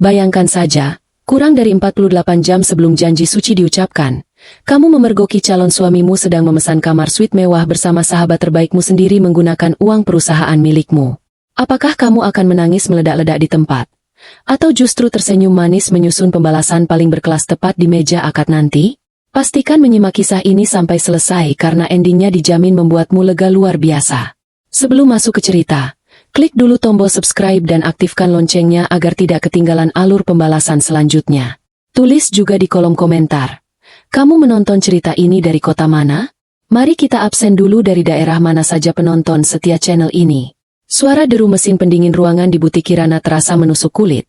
Bayangkan saja, kurang dari 48 jam sebelum janji suci diucapkan, kamu memergoki calon suamimu sedang memesan kamar suite mewah bersama sahabat terbaikmu sendiri menggunakan uang perusahaan milikmu. Apakah kamu akan menangis meledak-ledak di tempat? Atau justru tersenyum manis menyusun pembalasan paling berkelas tepat di meja akad nanti? Pastikan menyimak kisah ini sampai selesai karena endingnya dijamin membuatmu lega luar biasa. Sebelum masuk ke cerita, klik dulu tombol subscribe dan aktifkan loncengnya agar tidak ketinggalan alur pembalasan selanjutnya. Tulis juga di kolom komentar. Kamu menonton cerita ini dari kota mana? Mari kita absen dulu dari daerah mana saja penonton setia channel ini. Suara deru mesin pendingin ruangan di butik Kirana terasa menusuk kulit.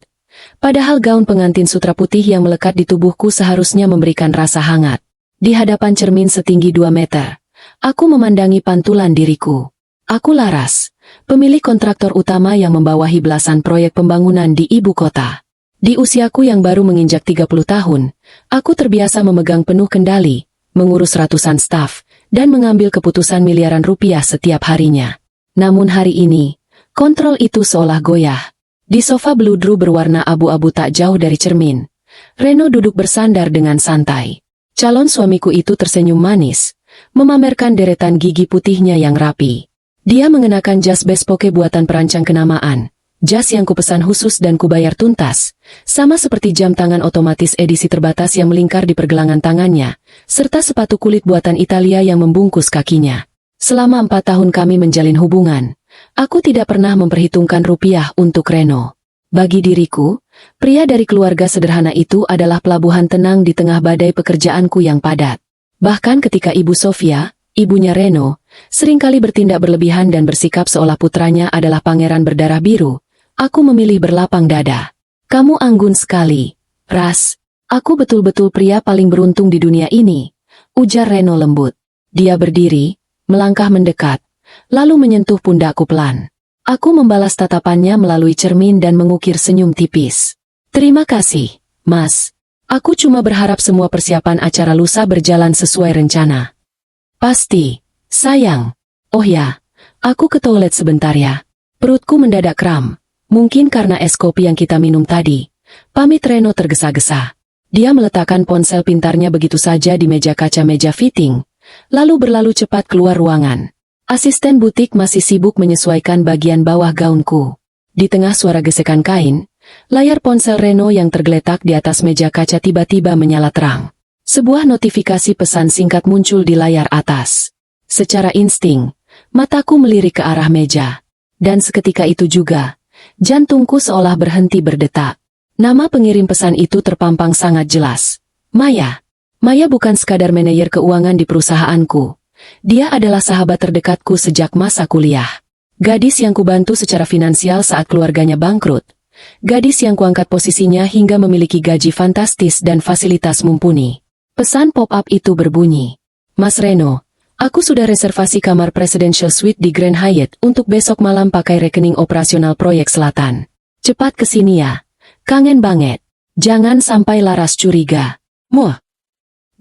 Padahal gaun pengantin sutra putih yang melekat di tubuhku seharusnya memberikan rasa hangat. Di hadapan cermin setinggi 2 meter, aku memandangi pantulan diriku. Aku Laras, pemilik kontraktor utama yang membawahi belasan proyek pembangunan di ibu kota. Di usiaku yang baru menginjak 30 tahun, aku terbiasa memegang penuh kendali, mengurus ratusan staf, dan mengambil keputusan miliaran rupiah setiap harinya. Namun hari ini, kontrol itu seolah goyah. Di sofa beludru berwarna abu-abu tak jauh dari cermin, Reno duduk bersandar dengan santai. Calon suamiku itu tersenyum manis, memamerkan deretan gigi putihnya yang rapi. Dia mengenakan jas bespoke buatan perancang kenamaan, jas yang kupesan khusus dan kubayar tuntas, sama seperti jam tangan otomatis edisi terbatas yang melingkar di pergelangan tangannya, serta sepatu kulit buatan Italia yang membungkus kakinya. Selama 4 tahun kami menjalin hubungan, aku tidak pernah memperhitungkan rupiah untuk Reno. Bagi diriku, pria dari keluarga sederhana itu adalah pelabuhan tenang di tengah badai pekerjaanku yang padat. Bahkan ketika Ibu Sofia, ibunya Reno, seringkali bertindak berlebihan dan bersikap seolah putranya adalah pangeran berdarah biru, aku memilih berlapang dada. Kamu anggun sekali, Ras. Aku betul-betul pria paling beruntung di dunia ini, ujar Reno lembut. Dia berdiri, melangkah mendekat, lalu menyentuh pundakku pelan. Aku membalas tatapannya melalui cermin dan mengukir senyum tipis. Terima kasih, Mas. Aku cuma berharap semua persiapan acara lusa berjalan sesuai rencana. Pasti, sayang. Oh ya, aku ke toilet sebentar ya. Perutku mendadak kram. Mungkin karena es kopi yang kita minum tadi. Pamit Reno tergesa-gesa. Dia meletakkan ponsel pintarnya begitu saja di meja kaca meja fitting, lalu berlalu cepat keluar ruangan. Asisten butik masih sibuk menyesuaikan bagian bawah gaunku. Di tengah suara gesekan kain, layar ponsel Reno yang tergeletak di atas meja kaca tiba-tiba menyala terang. Sebuah notifikasi pesan singkat muncul di layar atas. Secara insting, mataku melirik ke arah meja. Dan seketika itu juga, jantungku seolah berhenti berdetak. Nama pengirim pesan itu terpampang sangat jelas. Maya. Maya bukan sekadar manajer keuangan di perusahaanku. Dia adalah sahabat terdekatku sejak masa kuliah. Gadis yang kubantu secara finansial saat keluarganya bangkrut. Gadis yang kuangkat posisinya hingga memiliki gaji fantastis dan fasilitas mumpuni. Pesan pop-up itu berbunyi. Mas Reno, aku sudah reservasi kamar Presidential Suite di Grand Hyatt untuk besok malam pakai rekening operasional proyek selatan. Cepat kesini ya. Kangen banget. Jangan sampai Laras curiga. Muah.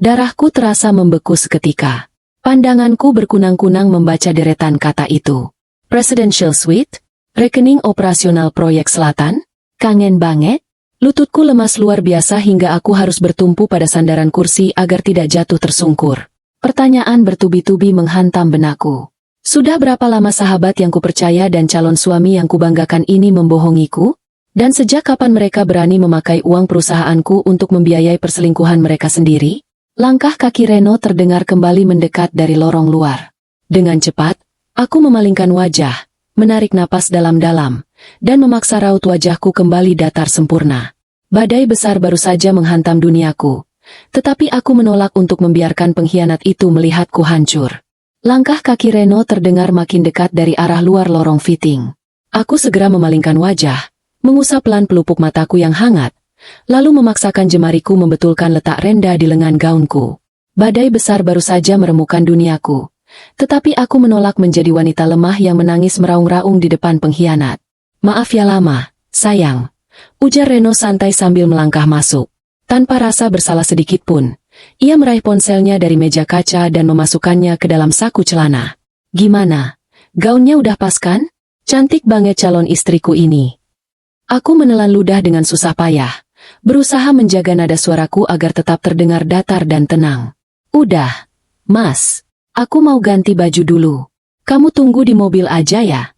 Darahku terasa membeku seketika. Pandanganku berkunang-kunang membaca deretan kata itu. Presidential Suite? Rekening operasional proyek selatan? Kangen banget? Lututku lemas luar biasa hingga aku harus bertumpu pada sandaran kursi agar tidak jatuh tersungkur. Pertanyaan bertubi-tubi menghantam benakku. Sudah berapa lama sahabat yang kupercaya dan calon suami yang kubanggakan ini membohongiku? Dan sejak kapan mereka berani memakai uang perusahaanku untuk membiayai perselingkuhan mereka sendiri? Langkah kaki Reno terdengar kembali mendekat dari lorong luar. Dengan cepat, aku memalingkan wajah, menarik napas dalam-dalam, dan memaksa raut wajahku kembali datar sempurna. Badai besar baru saja menghantam duniaku, tetapi aku menolak untuk membiarkan pengkhianat itu melihatku hancur. Langkah kaki Reno terdengar makin dekat dari arah luar lorong fitting. Aku segera memalingkan wajah, mengusap pelan pelupuk mataku yang hangat, lalu memaksakan jemariku membetulkan letak rendah di lengan gaunku. Badai besar baru saja meremukkan duniaku, tetapi aku menolak menjadi wanita lemah yang menangis meraung-raung di depan pengkhianat. Maaf ya lama, sayang, ujar Reno santai sambil melangkah masuk. Tanpa rasa bersalah sedikit pun, ia meraih ponselnya dari meja kaca dan memasukkannya ke dalam saku celana. Gimana? Gaunnya udah pas kan? Cantik banget calon istriku ini. Aku menelan ludah dengan susah payah, berusaha menjaga nada suaraku agar tetap terdengar datar dan tenang. Udah, Mas. Aku mau ganti baju dulu. Kamu tunggu di mobil aja ya?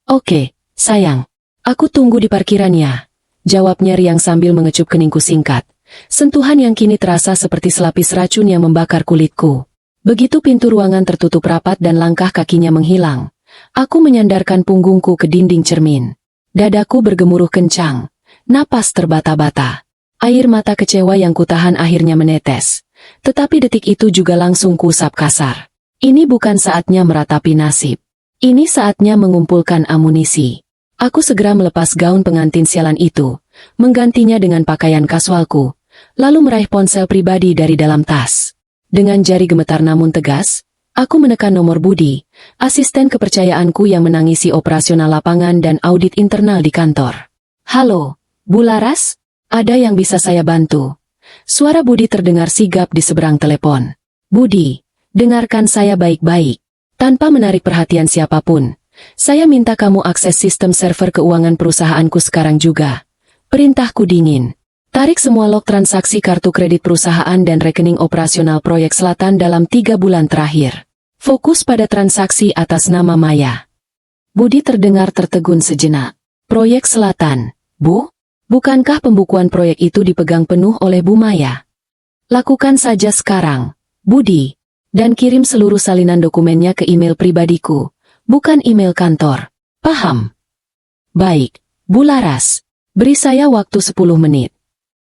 Oke, sayang. Aku tunggu di parkirannya. Jawabnya riang sambil mengecup keningku singkat. Sentuhan yang kini terasa seperti selapis racun yang membakar kulitku. Begitu pintu ruangan tertutup rapat dan langkah kakinya menghilang, aku menyandarkan punggungku ke dinding cermin. Dadaku bergemuruh kencang, napas terbata-bata. Air mata kecewa yang kutahan akhirnya menetes. Tetapi detik itu juga langsung kuusap kasar. Ini bukan saatnya meratapi nasib. Ini saatnya mengumpulkan amunisi. Aku segera melepas gaun pengantin sialan itu, menggantinya dengan pakaian kasualku, lalu meraih ponsel pribadi dari dalam tas. Dengan jari gemetar namun tegas, aku menekan nomor Budi, asisten kepercayaanku yang menangisi operasional lapangan dan audit internal di kantor. Halo, Bu Laras? Ada yang bisa saya bantu? Suara Budi terdengar sigap di seberang telepon. Budi, dengarkan saya baik-baik. Tanpa menarik perhatian siapapun, saya minta kamu akses sistem server keuangan perusahaanku sekarang juga. Perintahku dingin. Tarik semua log transaksi kartu kredit perusahaan dan rekening operasional proyek selatan dalam 3 bulan terakhir. Fokus pada transaksi atas nama Maya. Budi terdengar tertegun sejenak. Proyek selatan, Bu? Bukankah pembukuan proyek itu dipegang penuh oleh Bu Maya? Lakukan saja sekarang, Budi, dan kirim seluruh salinan dokumennya ke email pribadiku, bukan email kantor. Paham? Baik, Bu Laras. Beri saya waktu 10 menit.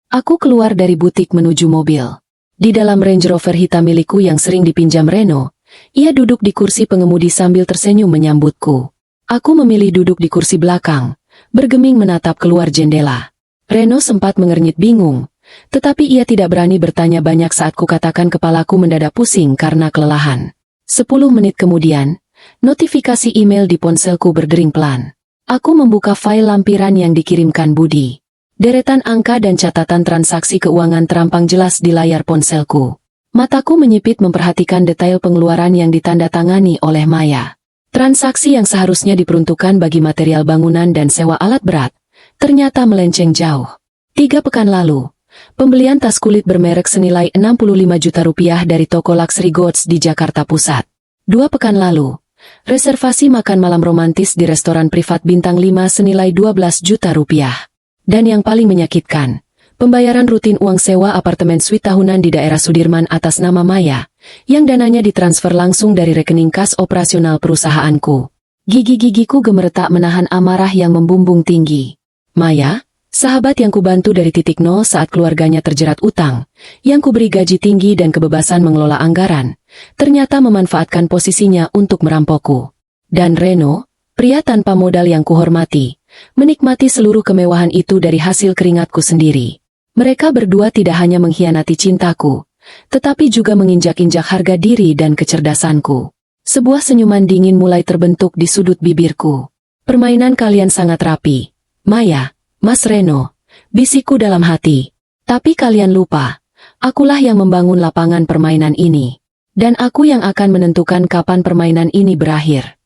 Aku keluar dari butik menuju mobil. Di dalam Range Rover hitam milikku yang sering dipinjam Reno, ia duduk di kursi pengemudi sambil tersenyum menyambutku. Aku memilih duduk di kursi belakang, bergeming menatap keluar jendela. Reno sempat mengernyit bingung, tetapi ia tidak berani bertanya banyak saat kukatakan kepalaku mendadak pusing karena kelelahan. 10 menit kemudian, notifikasi email di ponselku berdering pelan. Aku membuka file lampiran yang dikirimkan Budi. Deretan angka dan catatan transaksi keuangan terampang jelas di layar ponselku. Mataku menyipit memperhatikan detail pengeluaran yang ditandatangani oleh Maya. Transaksi yang seharusnya diperuntukkan bagi material bangunan dan sewa alat berat, ternyata melenceng jauh. 3 pekan lalu, pembelian tas kulit bermerek senilai 65 juta rupiah dari toko Luxury Goods di Jakarta Pusat. 2 pekan lalu, reservasi makan malam romantis di restoran privat bintang 5 senilai 12 juta rupiah. Dan yang paling menyakitkan, pembayaran rutin uang sewa apartemen suite tahunan di daerah Sudirman atas nama Maya, yang dananya ditransfer langsung dari rekening kas operasional perusahaanku. Gigi-gigiku gemeretak menahan amarah yang membumbung tinggi. Maya, sahabat yang kubantu dari titik nol saat keluarganya terjerat utang, yang kuberi gaji tinggi dan kebebasan mengelola anggaran, ternyata memanfaatkan posisinya untuk merampokku. Dan Reno, pria tanpa modal yang kuhormati, menikmati seluruh kemewahan itu dari hasil keringatku sendiri. Mereka berdua tidak hanya mengkhianati cintaku, tetapi juga menginjak-injak harga diri dan kecerdasanku. Sebuah senyuman dingin mulai terbentuk di sudut bibirku. Permainan kalian sangat rapi, Maya, Mas Reno, bisikku dalam hati. Tapi kalian lupa, akulah yang membangun lapangan permainan ini. Dan aku yang akan menentukan kapan permainan ini berakhir.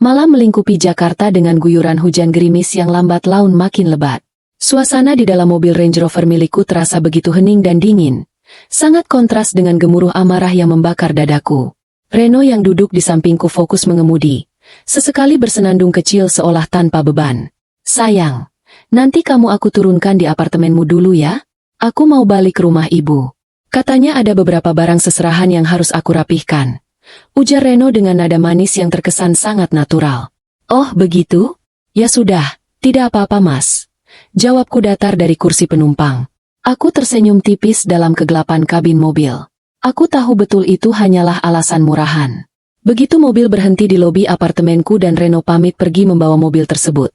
Malam melingkupi Jakarta dengan guyuran hujan gerimis yang lambat laun makin lebat. Suasana di dalam mobil Range Rover milikku terasa begitu hening dan dingin. Sangat kontras dengan gemuruh amarah yang membakar dadaku. Reno yang duduk di sampingku fokus mengemudi. Sesekali bersenandung kecil seolah tanpa beban. Sayang, nanti kamu aku turunkan di apartemenmu dulu ya. Aku mau balik ke rumah ibu. Katanya ada beberapa barang seserahan yang harus aku rapihkan. Ujar Reno dengan nada manis yang terkesan sangat natural. Oh begitu? Ya sudah, tidak apa-apa mas. Jawabku datar dari kursi penumpang. Aku tersenyum tipis dalam kegelapan kabin mobil. Aku tahu betul itu hanyalah alasan murahan. Begitu mobil berhenti di lobi apartemenku dan Reno pamit pergi membawa mobil tersebut,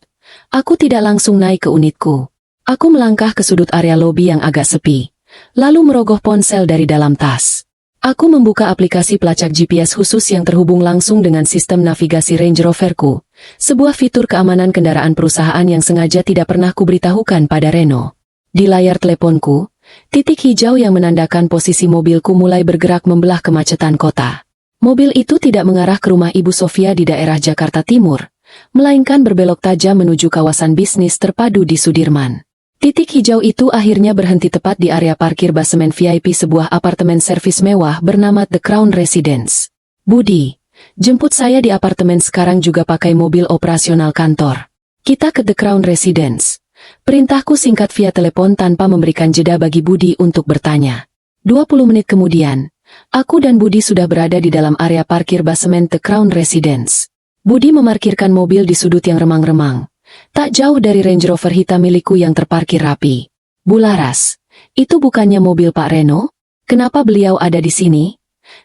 aku tidak langsung naik ke unitku. Aku melangkah ke sudut area lobi yang agak sepi, lalu merogoh ponsel dari dalam tas. Aku membuka aplikasi pelacak GPS khusus yang terhubung langsung dengan sistem navigasi Range Roverku, sebuah fitur keamanan kendaraan perusahaan yang sengaja tidak pernah kuberitahukan pada Reno. Di layar teleponku, titik hijau yang menandakan posisi mobilku mulai bergerak membelah kemacetan kota. Mobil itu tidak mengarah ke rumah Ibu Sofia di daerah Jakarta Timur, melainkan berbelok tajam menuju kawasan bisnis terpadu di Sudirman. Titik hijau itu akhirnya berhenti tepat di area parkir basemen VIP sebuah apartemen servis mewah bernama The Crown Residence. Budi, jemput saya di apartemen sekarang juga pakai mobil operasional kantor. Kita ke The Crown Residence. Perintahku singkat via telepon tanpa memberikan jeda bagi Budi untuk bertanya. 20 menit kemudian, aku dan Budi sudah berada di dalam area parkir basemen The Crown Residence. Budi memarkirkan mobil di sudut yang remang-remang. Tak jauh dari Range Rover hitam milikku yang terparkir rapi. Bularas, itu bukannya mobil Pak Reno? Kenapa beliau ada di sini?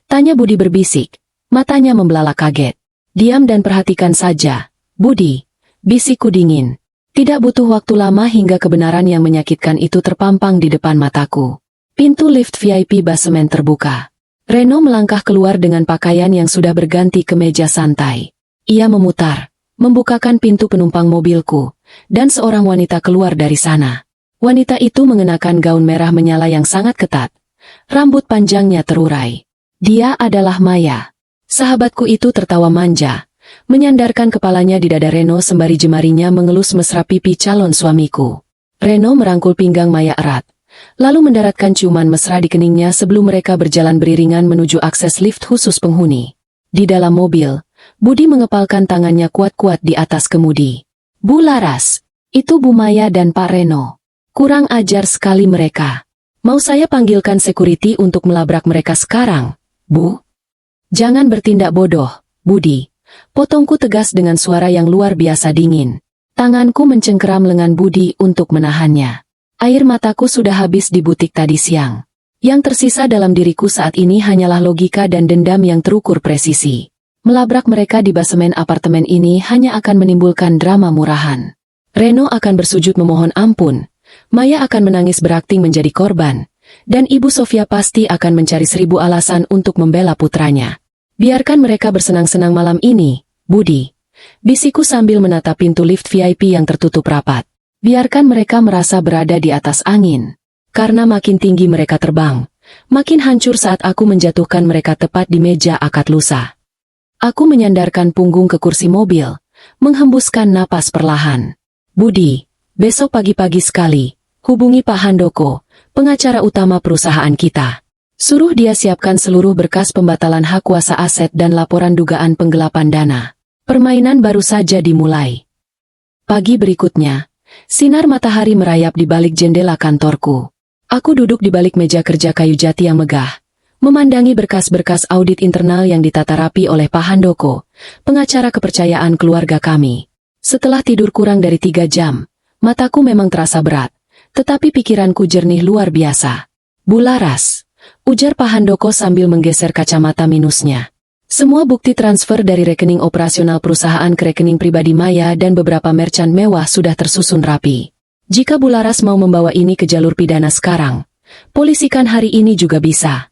Tanya Budi berbisik, matanya membelalak kaget. Diam dan perhatikan saja, Budi, bisikku dingin. Tidak butuh waktu lama hingga kebenaran yang menyakitkan itu terpampang di depan mataku. Pintu lift VIP basemen terbuka. Reno melangkah keluar dengan pakaian yang sudah berganti ke meja santai. Ia memutar, membukakan pintu penumpang mobilku, dan seorang wanita keluar dari sana. Wanita itu mengenakan gaun merah menyala yang sangat ketat. Rambut panjangnya terurai. Dia adalah Maya. Sahabatku itu tertawa manja, menyandarkan kepalanya di dada Reno sembari jemarinya mengelus mesra pipi calon suamiku. Reno merangkul pinggang Maya erat, lalu mendaratkan ciuman mesra di keningnya sebelum mereka berjalan beriringan menuju akses lift khusus penghuni. Di dalam mobil, Budi mengepalkan tangannya kuat-kuat di atas kemudi. Bularas, itu Bu Maya dan Pak Reno. Kurang ajar sekali mereka. Mau saya panggilkan security untuk melabrak mereka sekarang, Bu? Jangan bertindak bodoh, Budi. Potongku tegas dengan suara yang luar biasa dingin. Tanganku mencengkeram lengan Budi untuk menahannya. Air mataku sudah habis di butik tadi siang. Yang tersisa dalam diriku saat ini hanyalah logika dan dendam yang terukur presisi. Melabrak mereka di basemen apartemen ini hanya akan menimbulkan drama murahan. Reno akan bersujud memohon ampun, Maya akan menangis berakting menjadi korban, dan Ibu Sofia pasti akan mencari 1000 alasan untuk membela putranya. Biarkan mereka bersenang-senang malam ini, Budi. Bisikku sambil menatap pintu lift VIP yang tertutup rapat. Biarkan mereka merasa berada di atas angin. Karena makin tinggi mereka terbang, makin hancur saat aku menjatuhkan mereka tepat di meja akad lusa. Aku menyandarkan punggung ke kursi mobil, menghembuskan napas perlahan. Budi, besok pagi-pagi sekali, hubungi Pak Handoko, pengacara utama perusahaan kita. Suruh dia siapkan seluruh berkas pembatalan hak kuasa aset dan laporan dugaan penggelapan dana. Permainan baru saja dimulai. Pagi berikutnya, sinar matahari merayap di balik jendela kantorku. Aku duduk di balik meja kerja kayu jati yang megah, memandangi berkas-berkas audit internal yang ditata rapi oleh Pak Handoko, pengacara kepercayaan keluarga kami. Setelah tidur kurang dari 3 jam, mataku memang terasa berat, tetapi pikiranku jernih luar biasa. Bularas, ujar Pak Handoko sambil menggeser kacamata minusnya. Semua bukti transfer dari rekening operasional perusahaan ke rekening pribadi Maya dan beberapa merchant mewah sudah tersusun rapi. Jika Bularas mau membawa ini ke jalur pidana sekarang, polisikan hari ini juga bisa.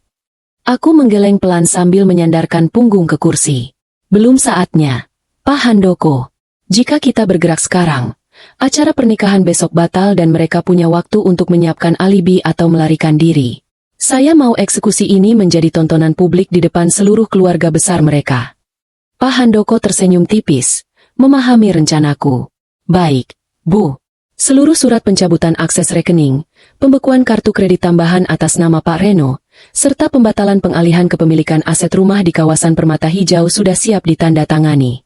Aku menggeleng pelan sambil menyandarkan punggung ke kursi. Belum saatnya, Pak Handoko. Jika kita bergerak sekarang, acara pernikahan besok batal dan mereka punya waktu untuk menyiapkan alibi atau melarikan diri. Saya mau eksekusi ini menjadi tontonan publik di depan seluruh keluarga besar mereka. Pak Handoko tersenyum tipis, memahami rencanaku. Baik, Bu. Seluruh surat pencabutan akses rekening, pembekuan kartu kredit tambahan atas nama Pak Reno, serta pembatalan pengalihan kepemilikan aset rumah di kawasan Permata Hijau sudah siap ditandatangani.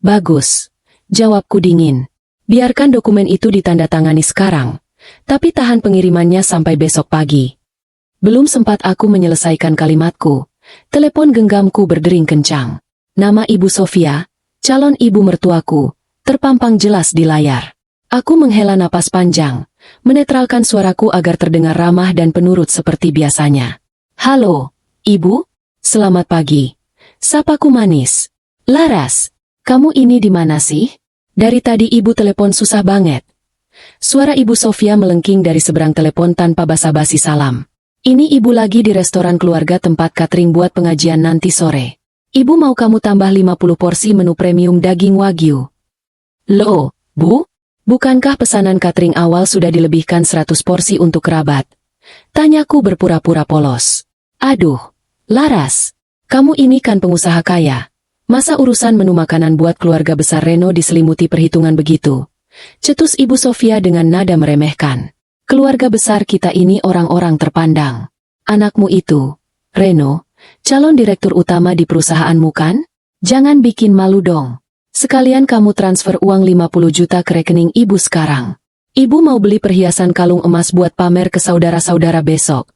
Bagus, jawabku dingin. Biarkan dokumen itu ditandatangani sekarang, tapi tahan pengirimannya sampai besok pagi. Belum sempat aku menyelesaikan kalimatku, telepon genggamku berdering kencang. Nama Ibu Sofia, calon ibu mertuaku, terpampang jelas di layar. Aku menghela napas panjang, menetralkan suaraku agar terdengar ramah dan penurut seperti biasanya. Halo, Ibu? Selamat pagi. Sapaku manis. Laras, kamu ini di mana sih? Dari tadi Ibu telepon susah banget. Suara Ibu Sofia melengking dari seberang telepon tanpa basa-basi salam. Ini Ibu lagi di restoran keluarga tempat catering buat pengajian nanti sore. Ibu mau kamu tambah 50 porsi menu premium daging wagyu. Loh, Bu? Bukankah pesanan catering awal sudah dilebihkan 100 porsi untuk kerabat? Tanyaku berpura-pura polos. Aduh, Laras, kamu ini kan pengusaha kaya. Masa urusan menu makanan buat keluarga besar Reno diselimuti perhitungan begitu? Cetus Ibu Sofia dengan nada meremehkan. Keluarga besar kita ini orang-orang terpandang. Anakmu itu, Reno, calon direktur utama di perusahaanmu kan? Jangan bikin malu dong. Sekalian kamu transfer uang 50 juta ke rekening ibu sekarang. Ibu mau beli perhiasan kalung emas buat pamer ke saudara-saudara besok.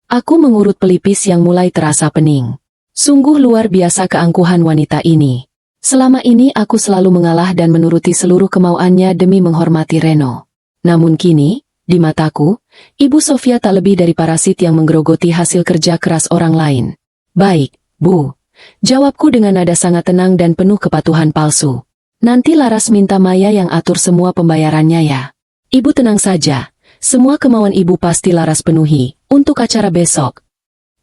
Aku mengurut pelipis yang mulai terasa pening. Sungguh luar biasa keangkuhan wanita ini. Selama ini aku selalu mengalah dan menuruti seluruh kemauannya demi menghormati Reno. Namun kini, di mataku, Ibu Sofia tak lebih dari parasit yang menggerogoti hasil kerja keras orang lain. Baik, Bu. Jawabku dengan nada sangat tenang dan penuh kepatuhan palsu. Nanti Laras minta Maya yang atur semua pembayarannya ya. Ibu tenang saja. Semua kemauan Ibu pasti Laras penuhi, untuk acara besok.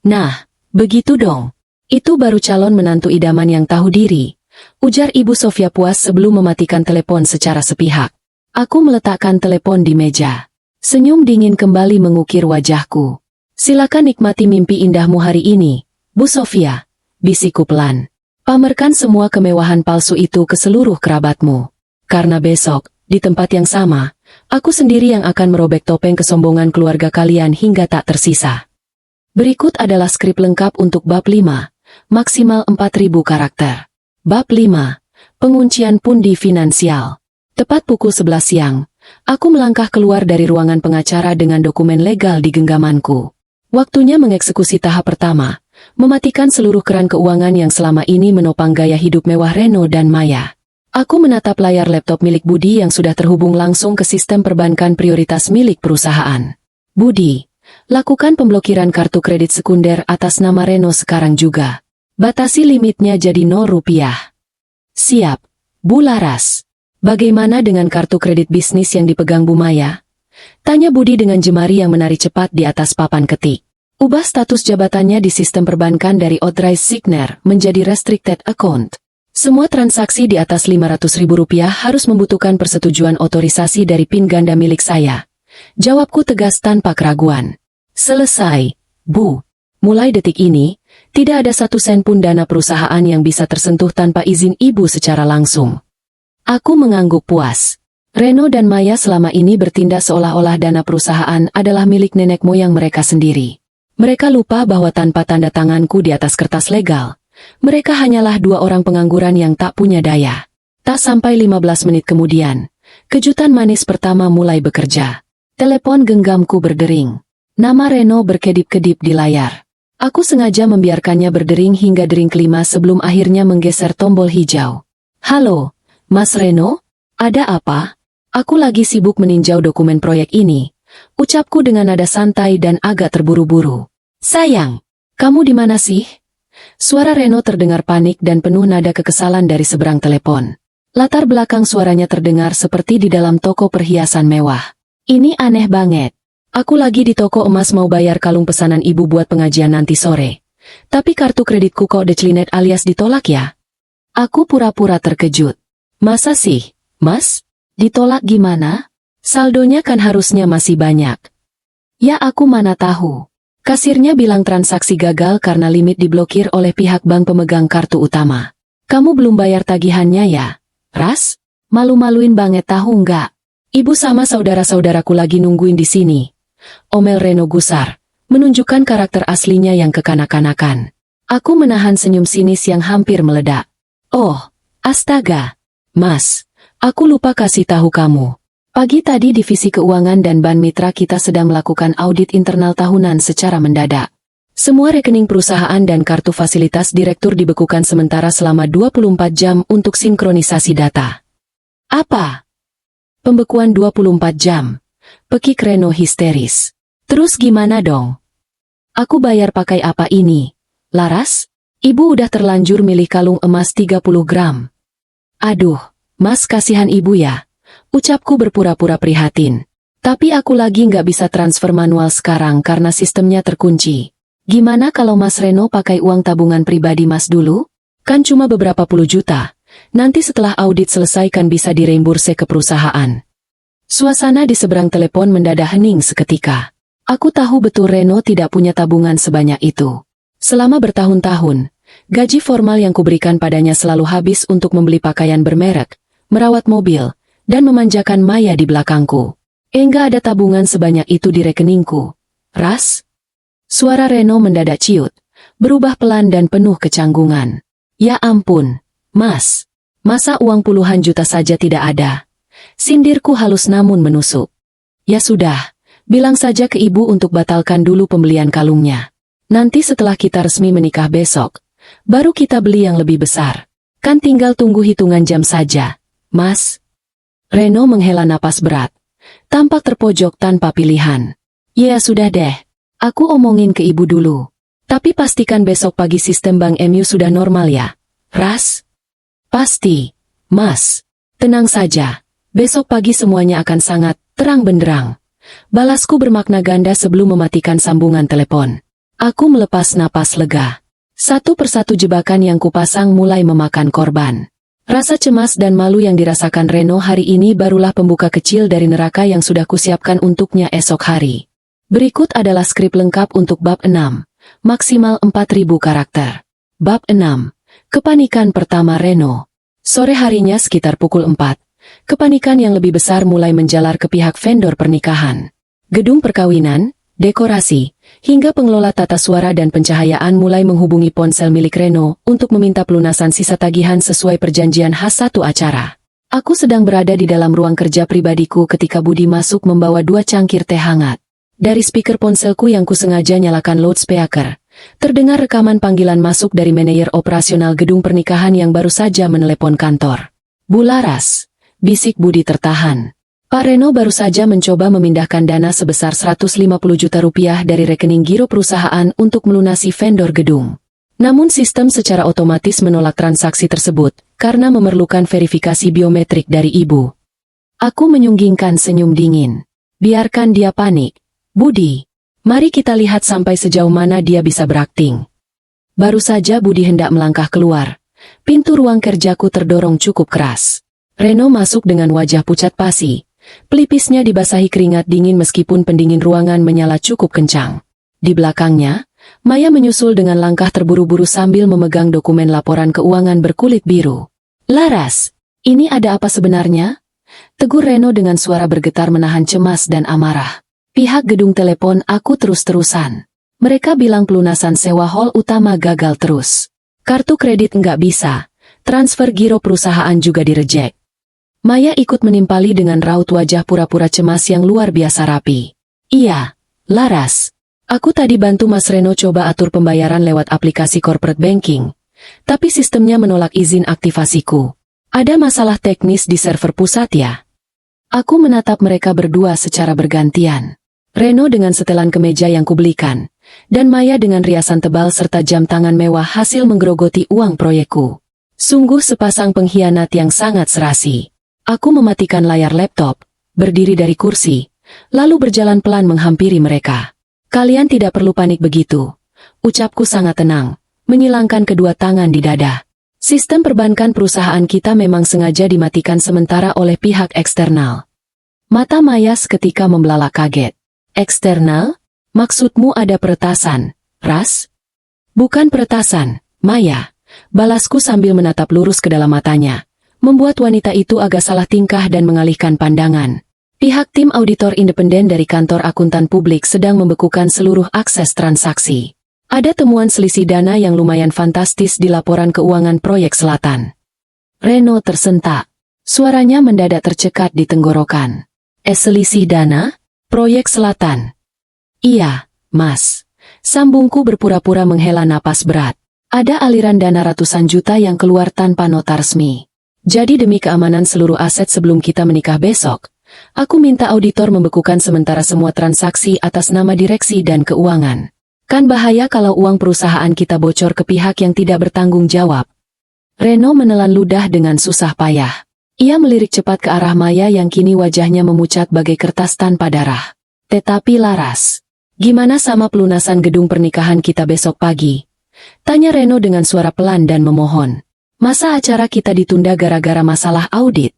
Nah, begitu dong. Itu baru calon menantu idaman yang tahu diri. Ujar Ibu Sofia puas sebelum mematikan telepon secara sepihak. Aku meletakkan telepon di meja. Senyum dingin kembali mengukir wajahku. Silakan nikmati mimpi indahmu hari ini, Bu Sofia, bisikku pelan. Pamerkan semua kemewahan palsu itu ke seluruh kerabatmu. Karena besok, di tempat yang sama, aku sendiri yang akan merobek topeng kesombongan keluarga kalian hingga tak tersisa. Berikut adalah skrip lengkap untuk bab 5. Maksimal 4.000 karakter. Bab 5. Penguncian pundi finansial. Tepat pukul 11 siang, aku melangkah keluar dari ruangan pengacara dengan dokumen legal di genggamanku. Waktunya mengeksekusi tahap pertama, mematikan seluruh keran keuangan yang selama ini menopang gaya hidup mewah Reno dan Maya. Aku menatap layar laptop milik Budi yang sudah terhubung langsung ke sistem perbankan prioritas milik perusahaan. Budi, lakukan pemblokiran kartu kredit sekunder atas nama Reno sekarang juga. Batasi limitnya jadi 0 rupiah. Siap, Bu Laras. Bagaimana dengan kartu kredit bisnis yang dipegang Bu Maya? Tanya Budi dengan jemari yang menari cepat di atas papan ketik. Ubah status jabatannya di sistem perbankan dari Authorized Signer menjadi Restricted Account. Semua transaksi di atas Rp500.000 harus membutuhkan persetujuan otorisasi dari PIN ganda milik saya. Jawabku tegas tanpa keraguan. Selesai, Bu. Mulai detik ini, tidak ada 1 sen pun dana perusahaan yang bisa tersentuh tanpa izin Ibu secara langsung. Aku mengangguk puas. Reno dan Maya selama ini bertindak seolah-olah dana perusahaan adalah milik nenek moyang mereka sendiri. Mereka lupa bahwa tanpa tanda tanganku di atas kertas legal, mereka hanyalah 2 orang pengangguran yang tak punya daya. Tak sampai 15 menit kemudian, kejutan manis pertama mulai bekerja. Telepon genggamku berdering. Nama Reno berkedip-kedip di layar. Aku sengaja membiarkannya berdering hingga dering kelima sebelum akhirnya menggeser tombol hijau. Halo, Mas Reno? Ada apa? Aku lagi sibuk meninjau dokumen proyek ini. Ucapku dengan nada santai dan agak terburu-buru. Sayang, kamu di mana sih? Suara Reno terdengar panik dan penuh nada kekesalan dari seberang telepon. Latar belakang suaranya terdengar seperti di dalam toko perhiasan mewah. Ini aneh banget. Aku lagi di toko emas mau bayar kalung pesanan ibu buat pengajian nanti sore. Tapi kartu kreditku kok declinet alias ditolak ya? Aku pura-pura terkejut. Masa sih, Mas? Ditolak gimana? Saldonya kan harusnya masih banyak. Ya aku mana tahu. Kasirnya bilang transaksi gagal karena limit diblokir oleh pihak bank pemegang kartu utama. Kamu belum bayar tagihannya ya? Ras? Malu-maluin banget tahu nggak? Ibu sama saudara-saudaraku lagi nungguin di sini. Omel Reno gusar, menunjukkan karakter aslinya yang kekanak-kanakan. Aku menahan senyum sinis yang hampir meledak. Oh, astaga. Mas, aku lupa kasih tahu kamu. Pagi tadi Divisi Keuangan dan Ban Mitra kita sedang melakukan audit internal tahunan secara mendadak. Semua rekening perusahaan dan kartu fasilitas direktur dibekukan sementara selama 24 jam untuk sinkronisasi data. Apa? Pembekuan 24 jam. Pekik Reno histeris. Terus gimana dong? Aku bayar pakai apa ini? Laras? Ibu udah terlanjur milih kalung emas 30 gram. Aduh, Mas kasihan ibu ya. Ucapku berpura-pura prihatin. Tapi aku lagi nggak bisa transfer manual sekarang karena sistemnya terkunci. Gimana kalau Mas Reno pakai uang tabungan pribadi Mas dulu? Kan cuma beberapa puluh juta. Nanti setelah audit selesai kan bisa direimburse ke perusahaan. Suasana di seberang telepon mendadak hening seketika. Aku tahu betul Reno tidak punya tabungan sebanyak itu. Selama bertahun-tahun, Gaji formal yang kuberikan padanya selalu habis untuk membeli pakaian bermerek, merawat mobil, dan memanjakan Maya di belakangku. Enggak ada tabungan sebanyak itu di rekeningku. Ras? Suara Reno mendadak ciut, berubah pelan dan penuh kecanggungan. Ya ampun, Mas. Masa uang puluhan juta saja tidak ada? Sindirku halus namun menusuk. Ya sudah, bilang saja ke ibu untuk batalkan dulu pembelian kalungnya. Nanti setelah kita resmi menikah besok, baru kita beli yang lebih besar. Kan tinggal tunggu hitungan jam saja, Mas. Reno menghela napas berat. Tampak terpojok tanpa pilihan. Ya sudah deh, aku omongin ke ibu dulu. Tapi pastikan besok pagi sistem Bank MU sudah normal ya, Ras? Pasti, Mas. Tenang saja, besok pagi semuanya akan sangat terang benderang. Balasku bermakna ganda sebelum mematikan sambungan telepon. Aku melepas napas lega. Satu persatu jebakan yang kupasang mulai memakan korban. Rasa cemas dan malu yang dirasakan Reno hari ini barulah pembuka kecil dari neraka yang sudah kusiapkan untuknya esok hari. Berikut adalah skrip lengkap untuk bab 6, maksimal 4.000 karakter. Bab 6, kepanikan pertama Reno. Sore harinya sekitar pukul 4, kepanikan yang lebih besar mulai menjalar ke pihak vendor pernikahan. Gedung perkawinan, dekorasi, hingga pengelola tata suara dan pencahayaan mulai menghubungi ponsel milik Reno untuk meminta pelunasan sisa tagihan sesuai perjanjian khas satu acara. Aku sedang berada di dalam ruang kerja pribadiku ketika Budi masuk membawa 2 cangkir teh hangat. Dari speaker ponselku yang kusengaja nyalakan loudspeaker, terdengar rekaman panggilan masuk dari manajer operasional gedung pernikahan yang baru saja menelepon kantor. Bu Laras, bisik Budi tertahan. Pak Reno baru saja mencoba memindahkan dana sebesar 150 juta rupiah dari rekening giro perusahaan untuk melunasi vendor gedung. Namun sistem secara otomatis menolak transaksi tersebut karena memerlukan verifikasi biometrik dari ibu. Aku menyunggingkan senyum dingin. Biarkan dia panik. Budi, mari kita lihat sampai sejauh mana dia bisa berakting. Baru saja Budi hendak melangkah keluar. Pintu ruang kerjaku terdorong cukup keras. Reno masuk dengan wajah pucat pasi. Pelipisnya dibasahi keringat dingin meskipun pendingin ruangan menyala cukup kencang. Di belakangnya, Maya menyusul dengan langkah terburu-buru sambil memegang dokumen laporan keuangan berkulit biru. Laras, ini ada apa sebenarnya? Tegur Reno dengan suara bergetar menahan cemas dan amarah. Pihak gedung telepon aku terus-terusan. Mereka bilang pelunasan sewa hall utama gagal terus. Kartu kredit nggak bisa, transfer giro perusahaan juga direject. Maya ikut menimpali dengan raut wajah pura-pura cemas yang luar biasa rapi. Iya, Laras. Aku tadi bantu Mas Reno coba atur pembayaran lewat aplikasi corporate banking. Tapi sistemnya menolak izin aktivasiku. Ada masalah teknis di server pusat ya? Aku menatap mereka berdua secara bergantian. Reno dengan setelan kemeja yang kubelikan, dan Maya dengan riasan tebal serta jam tangan mewah hasil menggerogoti uang proyekku. Sungguh sepasang pengkhianat yang sangat serasi. Aku mematikan layar laptop, berdiri dari kursi, lalu berjalan pelan menghampiri mereka. Kalian tidak perlu panik begitu. Ucapku sangat tenang, menyilangkan kedua tangan di dada. Sistem perbankan perusahaan kita memang sengaja dimatikan sementara oleh pihak eksternal. Mata Maya seketika membelalak kaget. Eksternal? Maksudmu ada peretasan, Ras? Bukan peretasan, Maya. Balasku sambil menatap lurus ke dalam matanya. Membuat wanita itu agak salah tingkah dan mengalihkan pandangan. Pihak tim auditor independen dari kantor akuntan publik sedang membekukan seluruh akses transaksi. Ada temuan selisih dana yang lumayan fantastis di laporan keuangan proyek selatan. Reno tersentak. Suaranya mendadak tercekat di tenggorokan. Selisih dana? Proyek selatan. Iya, Mas. Sambungku berpura-pura menghela napas berat. Ada aliran dana ratusan juta yang keluar tanpa nota resmi. Jadi demi keamanan seluruh aset sebelum kita menikah besok, aku minta auditor membekukan sementara semua transaksi atas nama direksi dan keuangan. Kan bahaya kalau uang perusahaan kita bocor ke pihak yang tidak bertanggung jawab. Reno menelan ludah dengan susah payah. Ia melirik cepat ke arah Maya yang kini wajahnya memucat bagai kertas tanpa darah. Tetapi Laras, gimana sama pelunasan gedung pernikahan kita besok pagi? Tanya Reno dengan suara pelan dan memohon. Masa acara kita ditunda gara-gara masalah audit?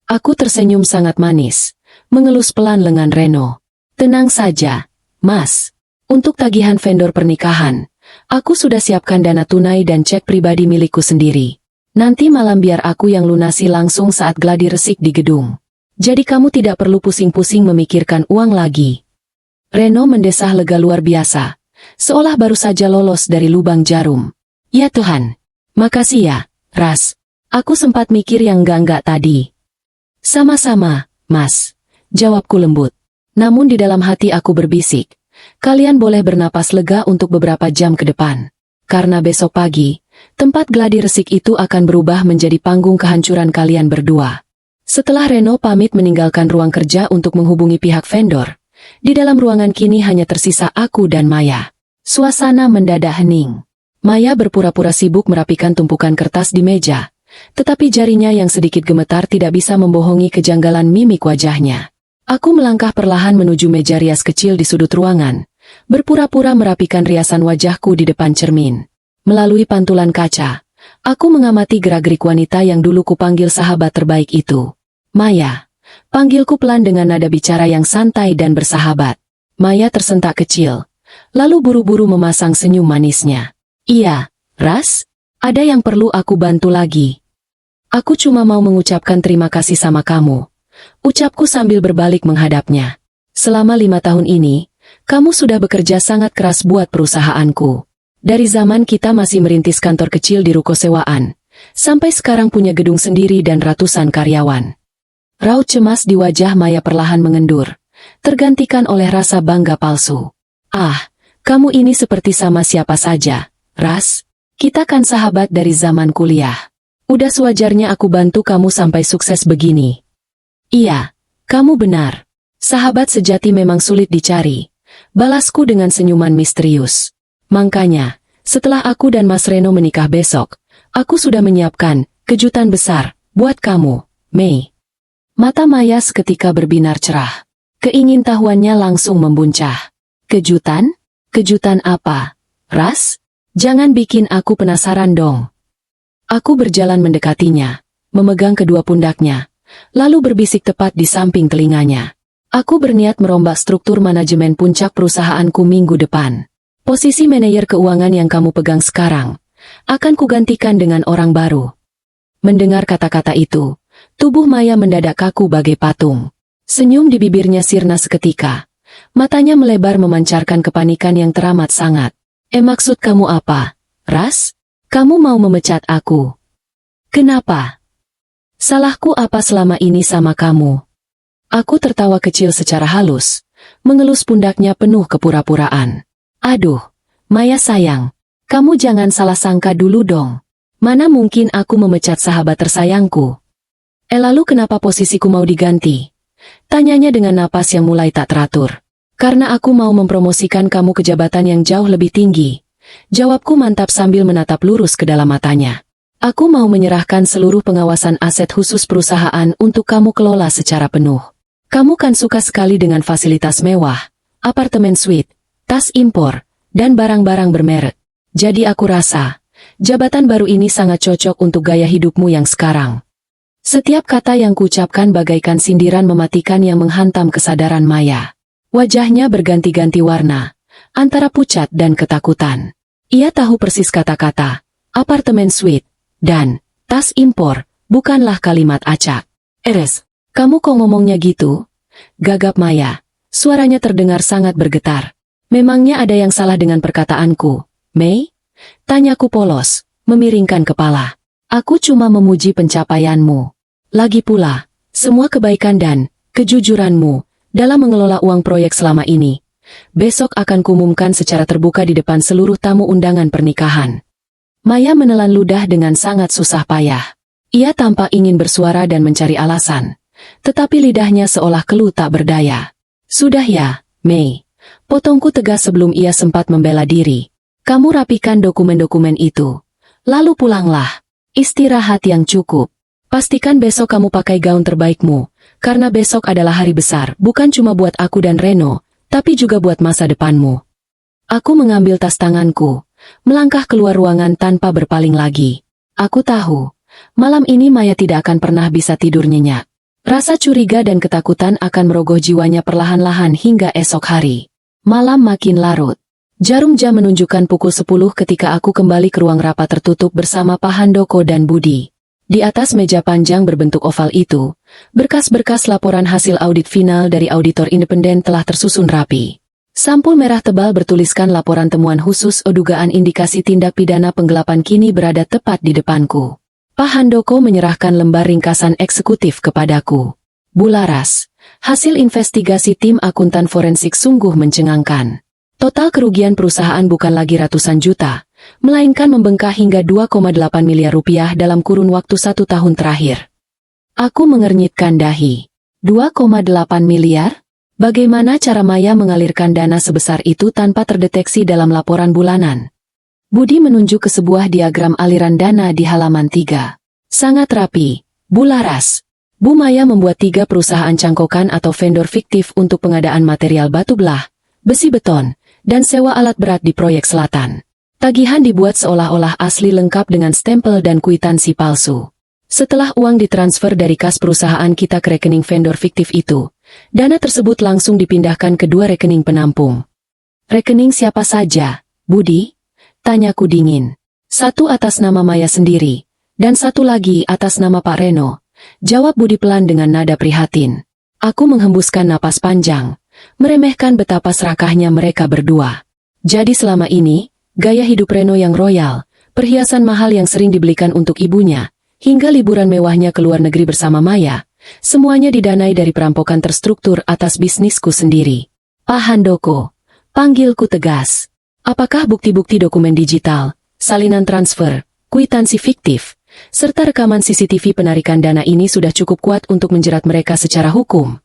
Aku tersenyum sangat manis, mengelus pelan lengan Reno. Tenang saja, Mas. Untuk tagihan vendor pernikahan, Aku sudah siapkan dana tunai dan cek pribadi milikku sendiri. Nanti malam biar aku yang lunasi langsung saat gladi resik di gedung. Jadi kamu tidak perlu pusing-pusing memikirkan uang lagi. Reno mendesah lega luar biasa, seolah baru saja lolos dari lubang jarum. Ya Tuhan, makasih ya, Ras. Aku sempat mikir yang enggak tadi. Sama-sama, Mas. Jawabku lembut. Namun di dalam hati aku berbisik, kalian boleh bernapas lega untuk beberapa jam ke depan. Karena besok pagi, tempat gladi resik itu akan berubah menjadi panggung kehancuran kalian berdua. Setelah Reno pamit meninggalkan ruang kerja untuk menghubungi pihak vendor, di dalam ruangan kini hanya tersisa aku dan Maya. Suasana mendadak hening. Maya berpura-pura sibuk merapikan tumpukan kertas di meja, tetapi jarinya yang sedikit gemetar tidak bisa membohongi kejanggalan mimik wajahnya. Aku melangkah perlahan menuju meja rias kecil di sudut ruangan, berpura-pura merapikan riasan wajahku di depan cermin. Melalui pantulan kaca, aku mengamati gerak-gerik wanita yang dulu kupanggil sahabat terbaik itu. Maya. Panggilku pelan dengan nada bicara yang santai dan bersahabat. Maya tersentak kecil, lalu buru-buru memasang senyum manisnya. Iya, Ras, ada yang perlu aku bantu lagi. Aku cuma mau mengucapkan terima kasih sama kamu. Ucapku sambil berbalik menghadapnya. Selama 5 tahun ini, kamu sudah bekerja sangat keras buat perusahaanku. Dari zaman kita masih merintis kantor kecil di ruko sewaan, sampai sekarang punya gedung sendiri dan ratusan karyawan. Raut cemas di wajah Maya perlahan mengendur, tergantikan oleh rasa bangga palsu. Ah, kamu ini seperti sama siapa saja, Ras. Kita kan sahabat dari zaman kuliah. Udah sewajarnya aku bantu kamu sampai sukses begini. Iya, kamu benar. Sahabat sejati memang sulit dicari. Balasku dengan senyuman misterius. Makanya, setelah aku dan Mas Reno menikah besok, aku sudah menyiapkan kejutan besar buat kamu, Mei. Mata Maya seketika berbinar cerah. Keingintahuannya langsung membuncah. Kejutan? Kejutan apa, Ras? Jangan bikin aku penasaran dong. Aku berjalan mendekatinya, memegang kedua pundaknya, lalu berbisik tepat di samping telinganya. Aku berniat merombak struktur manajemen puncak perusahaanku minggu depan. Posisi manajer keuangan yang kamu pegang sekarang akan kugantikan dengan orang baru. Mendengar kata-kata itu, tubuh Maya mendadak kaku bagai patung. Senyum di bibirnya sirna seketika. Matanya melebar memancarkan kepanikan yang teramat sangat. Maksud kamu apa, Ras? Kamu mau memecat aku? Kenapa? Salahku apa selama ini sama kamu? Aku tertawa kecil secara halus, mengelus pundaknya penuh kepura-puraan. Aduh, Maya sayang, kamu jangan salah sangka dulu dong. Mana mungkin aku memecat sahabat tersayangku? Lalu kenapa posisiku mau diganti? Tanyanya dengan napas yang mulai tak teratur. Karena aku mau mempromosikan kamu ke jabatan yang jauh lebih tinggi. Jawabku mantap sambil menatap lurus ke dalam matanya. Aku mau menyerahkan seluruh pengawasan aset khusus perusahaan untuk kamu kelola secara penuh. Kamu kan suka sekali dengan fasilitas mewah, apartemen suite, tas impor, dan barang-barang bermerek. Jadi aku rasa, jabatan baru ini sangat cocok untuk gaya hidupmu yang sekarang. Setiap kata yang kuucapkan bagaikan sindiran mematikan yang menghantam kesadaran Maya. Wajahnya berganti-ganti warna, antara pucat dan ketakutan. Ia tahu persis kata-kata, apartemen suite, dan tas impor, bukanlah kalimat acak. Kamu kok ngomongnya gitu? Gagap Maya. Suaranya terdengar sangat bergetar. Memangnya ada yang salah dengan perkataanku, Mei? Tanyaku polos, memiringkan kepala. Aku cuma memuji pencapaianmu. Lagi pula, semua kebaikan dan kejujuranmu dalam mengelola uang proyek selama ini, besok akan kuumumkan secara terbuka di depan seluruh tamu undangan pernikahan. Maya menelan ludah dengan sangat susah payah. Ia tampak ingin bersuara dan mencari alasan, tetapi lidahnya seolah keluh tak berdaya. Sudah ya, Mei. Potongku tegas sebelum ia sempat membela diri. Kamu rapikan dokumen-dokumen itu. Lalu pulanglah. Istirahat yang cukup. Pastikan besok kamu pakai gaun terbaikmu, karena besok adalah hari besar, bukan cuma buat aku dan Reno, tapi juga buat masa depanmu. Aku mengambil tas tanganku, melangkah keluar ruangan tanpa berpaling lagi. Aku tahu, malam ini Maya tidak akan pernah bisa tidur nyenyak. Rasa curiga dan ketakutan akan merogoh jiwanya perlahan-lahan hingga esok hari. Malam makin larut. Jarum jam menunjukkan pukul 10 ketika aku kembali ke ruang rapat tertutup bersama Pak Handoko dan Budi. Di atas meja panjang berbentuk oval itu, berkas-berkas laporan hasil audit final dari auditor independen telah tersusun rapi. Sampul merah tebal bertuliskan laporan temuan khusus dugaan indikasi tindak pidana penggelapan kini berada tepat di depanku. Pak Handoko menyerahkan lembar ringkasan eksekutif kepadaku. Bularas, hasil investigasi tim akuntan forensik sungguh mencengangkan. Total kerugian perusahaan bukan lagi ratusan juta, melainkan membengkak hingga 2,8 miliar rupiah dalam kurun waktu 1 tahun terakhir. Aku mengernyitkan dahi. 2,8 miliar? Bagaimana cara Maya mengalirkan dana sebesar itu tanpa terdeteksi dalam laporan bulanan? Budi menunjuk ke sebuah diagram aliran dana di halaman 3. Sangat rapi, bularas. Bu Maya membuat 3 perusahaan cangkokan atau vendor fiktif untuk pengadaan material batu belah, besi beton, dan sewa alat berat di proyek selatan. Tagihan dibuat seolah-olah asli lengkap dengan stempel dan kwitansi palsu. Setelah uang ditransfer dari kas perusahaan kita ke rekening vendor fiktif itu, dana tersebut langsung dipindahkan ke 2 rekening penampung. Rekening siapa saja, Budi? Tanyaku dingin. Satu atas nama Maya sendiri, dan satu lagi atas nama Pak Reno, jawab Budi pelan dengan nada prihatin. Aku menghembuskan napas panjang, meremehkan betapa serakahnya mereka berdua. Jadi selama ini, gaya hidup Reno yang royal, perhiasan mahal yang sering dibelikan untuk ibunya, hingga liburan mewahnya ke luar negeri bersama Maya, semuanya didanai dari perampokan terstruktur atas bisnisku sendiri. Pak Handoko, panggilku tegas. Apakah bukti-bukti dokumen digital, salinan transfer, kwitansi fiktif, serta rekaman CCTV penarikan dana ini sudah cukup kuat untuk menjerat mereka secara hukum?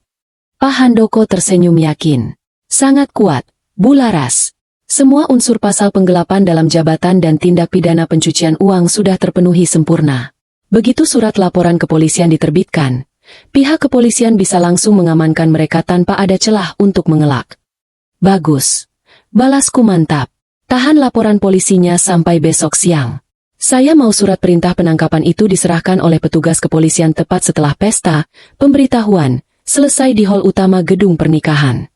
Pak Handoko tersenyum yakin. Sangat kuat, bularas. Semua unsur pasal penggelapan dalam jabatan dan tindak pidana pencucian uang sudah terpenuhi sempurna. Begitu surat laporan kepolisian diterbitkan, pihak kepolisian bisa langsung mengamankan mereka tanpa ada celah untuk mengelak. Bagus. Balasku mantap. Tahan laporan polisinya sampai besok siang. Saya mau surat perintah penangkapan itu diserahkan oleh petugas kepolisian tepat setelah pesta pemberitahuan selesai di hall utama gedung pernikahan.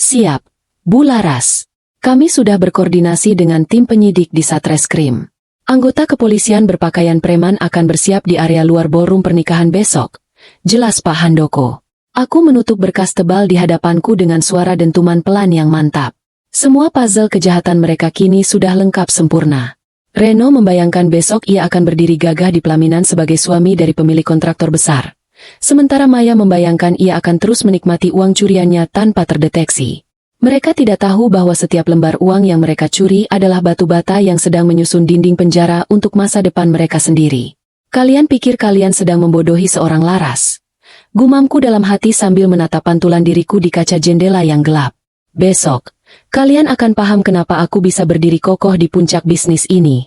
Siap, bularas. Kami sudah berkoordinasi dengan tim penyidik di Satreskrim. Anggota kepolisian berpakaian preman akan bersiap di area luar ballroom pernikahan besok. Jelas Pak Handoko. Aku menutup berkas tebal di hadapanku dengan suara dentuman pelan yang mantap. Semua puzzle kejahatan mereka kini sudah lengkap sempurna. Reno membayangkan besok ia akan berdiri gagah di pelaminan sebagai suami dari pemilik kontraktor besar. Sementara Maya membayangkan ia akan terus menikmati uang curiannya tanpa terdeteksi. Mereka tidak tahu bahwa setiap lembar uang yang mereka curi adalah batu bata yang sedang menyusun dinding penjara untuk masa depan mereka sendiri. Kalian pikir kalian sedang membodohi seorang laras? Gumamku dalam hati sambil menatap pantulan diriku di kaca jendela yang gelap. Besok, kalian akan paham kenapa aku bisa berdiri kokoh di puncak bisnis ini.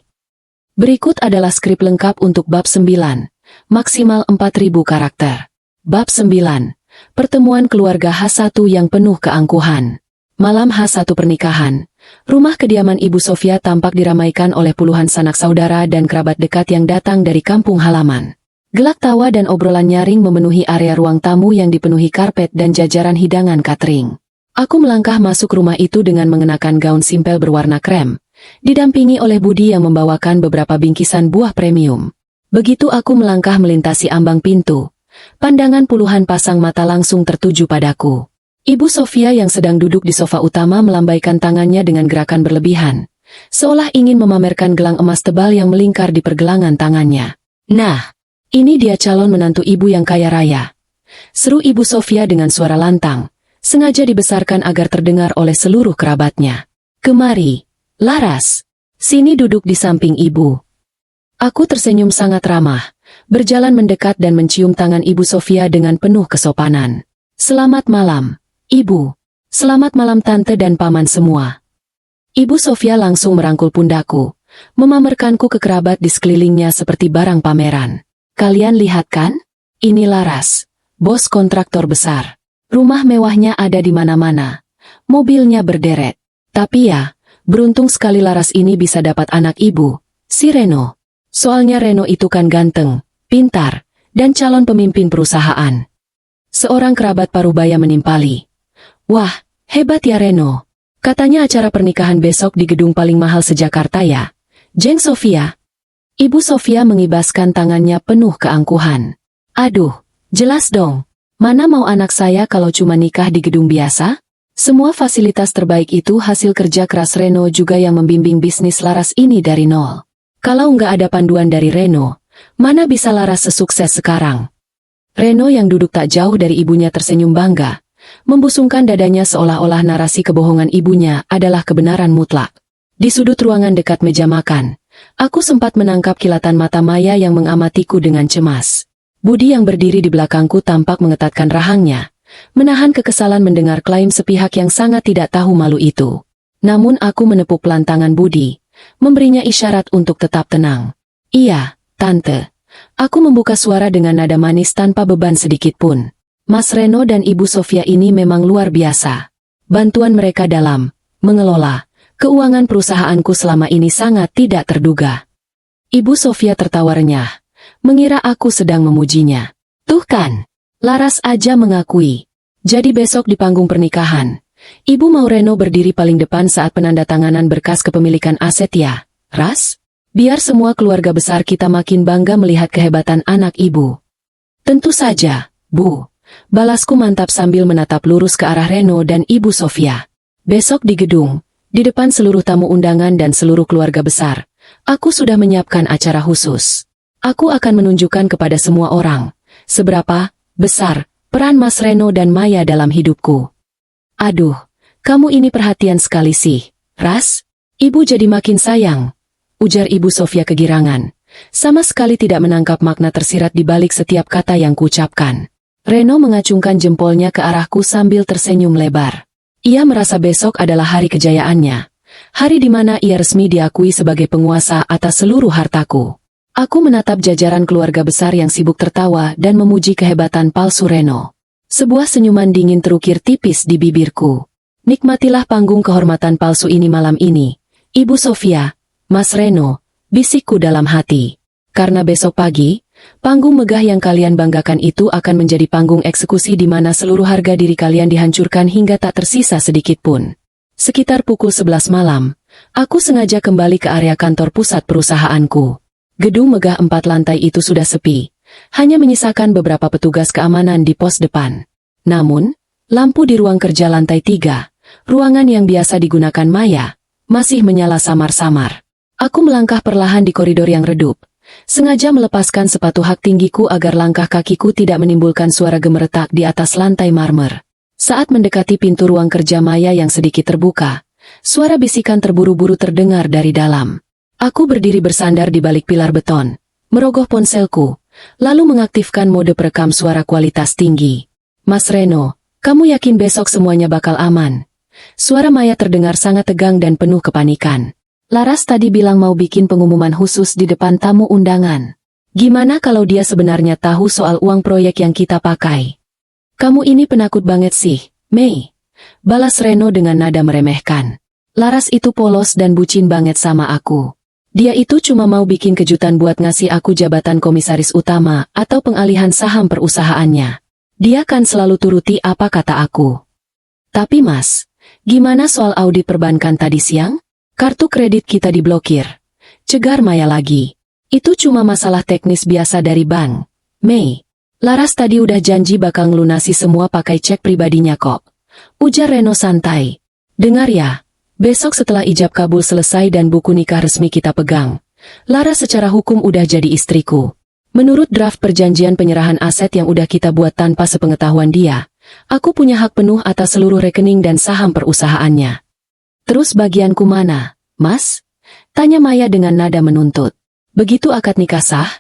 Berikut adalah skrip lengkap untuk bab 9. Maksimal 4.000 karakter. Bab 9. Pertemuan keluarga H1 yang penuh keangkuhan. Malam H1 pernikahan, rumah kediaman Ibu Sofia tampak diramaikan oleh puluhan sanak saudara dan kerabat dekat yang datang dari kampung halaman. Gelak tawa dan obrolan nyaring memenuhi area ruang tamu yang dipenuhi karpet dan jajaran hidangan catering. Aku melangkah masuk rumah itu dengan mengenakan gaun simpel berwarna krem, didampingi oleh Budi yang membawakan beberapa bingkisan buah premium. Begitu aku melangkah melintasi ambang pintu, pandangan puluhan pasang mata langsung tertuju padaku. Ibu Sofia yang sedang duduk di sofa utama melambaikan tangannya dengan gerakan berlebihan, seolah ingin memamerkan gelang emas tebal yang melingkar di pergelangan tangannya. Nah, ini dia calon menantu ibu yang kaya raya. Seru Ibu Sofia dengan suara lantang, sengaja dibesarkan agar terdengar oleh seluruh kerabatnya. Kemari, Laras. Sini duduk di samping ibu. Aku tersenyum sangat ramah, berjalan mendekat dan mencium tangan Ibu Sofia dengan penuh kesopanan. Selamat malam, Ibu. Selamat malam Tante dan Paman semua. Ibu Sofia langsung merangkul pundaku, memamerkanku ke kerabat di sekelilingnya seperti barang pameran. Kalian lihat kan? Ini Laras, bos kontraktor besar. Rumah mewahnya ada di mana-mana. Mobilnya berderet. Tapi ya, beruntung sekali Laras ini bisa dapat anak ibu, si Reno. Soalnya Reno itu kan ganteng, pintar, dan calon pemimpin perusahaan. Seorang kerabat parubaya menimpali. Wah, hebat ya Reno. Katanya acara pernikahan besok di gedung paling mahal se-Jakarta ya. Jeng Sofia. Ibu Sofia mengibaskan tangannya penuh keangkuhan. Aduh, jelas dong. Mana mau anak saya kalau cuma nikah di gedung biasa? Semua fasilitas terbaik itu hasil kerja keras Reno juga yang membimbing bisnis Laras ini dari nol. Kalau nggak ada panduan dari Reno, mana bisa Laras sesukses sekarang? Reno yang duduk tak jauh dari ibunya tersenyum bangga, membusungkan dadanya seolah-olah narasi kebohongan ibunya adalah kebenaran mutlak. Di sudut ruangan dekat meja makan, aku sempat menangkap kilatan mata Maya yang mengamatiku dengan cemas. Budi yang berdiri di belakangku tampak mengetatkan rahangnya, menahan kekesalan mendengar klaim sepihak yang sangat tidak tahu malu itu. Namun aku menepuk pelan tangan Budi, memberinya isyarat untuk tetap tenang. Iya, Tante. Aku membuka suara dengan nada manis tanpa beban sedikit pun. Mas Reno dan Ibu Sofia ini memang luar biasa. Bantuan mereka dalam mengelola keuangan perusahaanku selama ini sangat tidak terduga. Ibu Sofia tertawa renyah, mengira aku sedang memujinya. Tuh kan, Laras aja mengakui. Jadi besok di panggung pernikahan, Ibu mau Reno berdiri paling depan saat penandatanganan berkas kepemilikan aset ya, Ras? Biar semua keluarga besar kita makin bangga melihat kehebatan anak Ibu. Tentu saja, Bu. Balasku mantap sambil menatap lurus ke arah Reno dan Ibu Sofia. Besok di gedung, di depan seluruh tamu undangan dan seluruh keluarga besar, aku sudah menyiapkan acara khusus. Aku akan menunjukkan kepada semua orang seberapa besar peran Mas Reno dan Maya dalam hidupku. Aduh, kamu ini perhatian sekali sih, Ras. Ibu jadi makin sayang, ujar Ibu Sofia kegirangan, sama sekali tidak menangkap makna tersirat di balik setiap kata yang kuucapkan. Reno mengacungkan jempolnya ke arahku sambil tersenyum lebar. Ia merasa besok adalah hari kejayaannya, hari di mana ia resmi diakui sebagai penguasa atas seluruh hartaku. Aku menatap jajaran keluarga besar yang sibuk tertawa dan memuji kehebatan palsu Reno. Sebuah senyuman dingin terukir tipis di bibirku. Nikmatilah panggung kehormatan palsu ini malam ini, Ibu Sofia, Mas Reno, bisikku dalam hati. Karena besok pagi, panggung megah yang kalian banggakan itu akan menjadi panggung eksekusi di mana seluruh harga diri kalian dihancurkan hingga tak tersisa sedikit pun. Sekitar pukul 11 malam, aku sengaja kembali ke area kantor pusat perusahaanku. Gedung megah 4 lantai itu sudah sepi, hanya menyisakan beberapa petugas keamanan di pos depan. Namun, lampu di ruang kerja lantai 3, ruangan yang biasa digunakan Maya, masih menyala samar-samar. Aku melangkah perlahan di koridor yang redup, sengaja melepaskan sepatu hak tinggiku agar langkah kakiku tidak menimbulkan suara gemeretak di atas lantai marmer. Saat mendekati pintu ruang kerja Maya yang sedikit terbuka, suara bisikan terburu-buru terdengar dari dalam. Aku berdiri bersandar di balik pilar beton, merogoh ponselku, lalu mengaktifkan mode perekam suara kualitas tinggi. Mas Reno, kamu yakin besok semuanya bakal aman? Suara Maya terdengar sangat tegang dan penuh kepanikan. Laras tadi bilang mau bikin pengumuman khusus di depan tamu undangan. Gimana kalau dia sebenarnya tahu soal uang proyek yang kita pakai? Kamu ini penakut banget sih, Mei. Balas Reno dengan nada meremehkan. Laras itu polos dan bucin banget sama aku. Dia itu cuma mau bikin kejutan buat ngasih aku jabatan komisaris utama atau pengalihan saham perusahaannya. Dia kan selalu turuti apa kata aku. Tapi Mas, gimana soal audit perbankan tadi siang? Kartu kredit kita diblokir. Cegar Maya lagi. Itu cuma masalah teknis biasa dari bank. Mei, Laras tadi udah janji bakal ngelunasi semua pakai cek pribadinya kok. Ujar Reno santai. Dengar ya. Besok setelah ijab kabul selesai dan buku nikah resmi kita pegang, Laras secara hukum udah jadi istriku. Menurut draft perjanjian penyerahan aset yang udah kita buat tanpa sepengetahuan dia, aku punya hak penuh atas seluruh rekening dan saham perusahaannya. Terus bagianku mana, Mas? Tanya Maya dengan nada menuntut. Begitu akad nikah sah,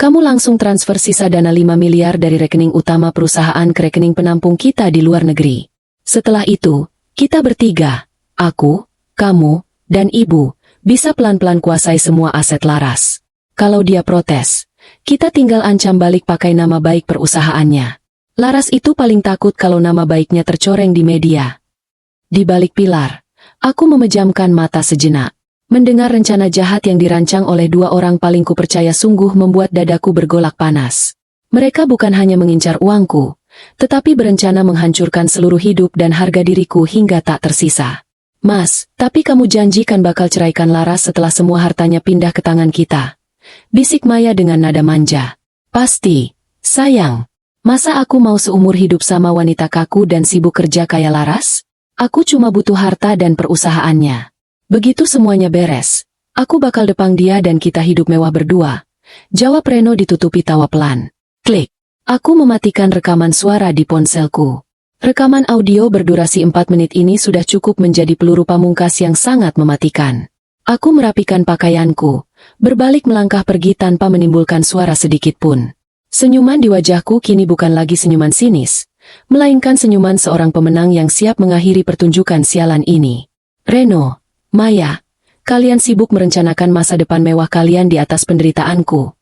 kamu langsung transfer sisa dana 5 miliar dari rekening utama perusahaan ke rekening penampung kita di luar negeri. Setelah itu, kita bertiga, aku, kamu, dan ibu, bisa pelan-pelan kuasai semua aset Laras. Kalau dia protes, kita tinggal ancam balik pakai nama baik perusahaannya. Laras itu paling takut kalau nama baiknya tercoreng di media. Di balik pilar, aku memejamkan mata sejenak. Mendengar rencana jahat yang dirancang oleh 2 orang paling kupercaya sungguh membuat dadaku bergolak panas. Mereka bukan hanya mengincar uangku, tetapi berencana menghancurkan seluruh hidup dan harga diriku hingga tak tersisa. Mas, tapi kamu janjikan bakal ceraikan Laras setelah semua hartanya pindah ke tangan kita. Bisik Maya dengan nada manja. Pasti, sayang. Masa aku mau seumur hidup sama wanita kaku dan sibuk kerja kayak Laras? Aku cuma butuh harta dan perusahaannya. Begitu semuanya beres, aku bakal depang dia dan kita hidup mewah berdua. Jawab Reno ditutupi tawa pelan. Klik. Aku mematikan rekaman suara di ponselku. Rekaman audio berdurasi 4 menit ini sudah cukup menjadi peluru pamungkas yang sangat mematikan. Aku merapikan pakaianku, berbalik melangkah pergi tanpa menimbulkan suara sedikit pun. Senyuman di wajahku kini bukan lagi senyuman sinis, melainkan senyuman seorang pemenang yang siap mengakhiri pertunjukan sialan ini. Reno, Maya, kalian sibuk merencanakan masa depan mewah kalian di atas penderitaanku.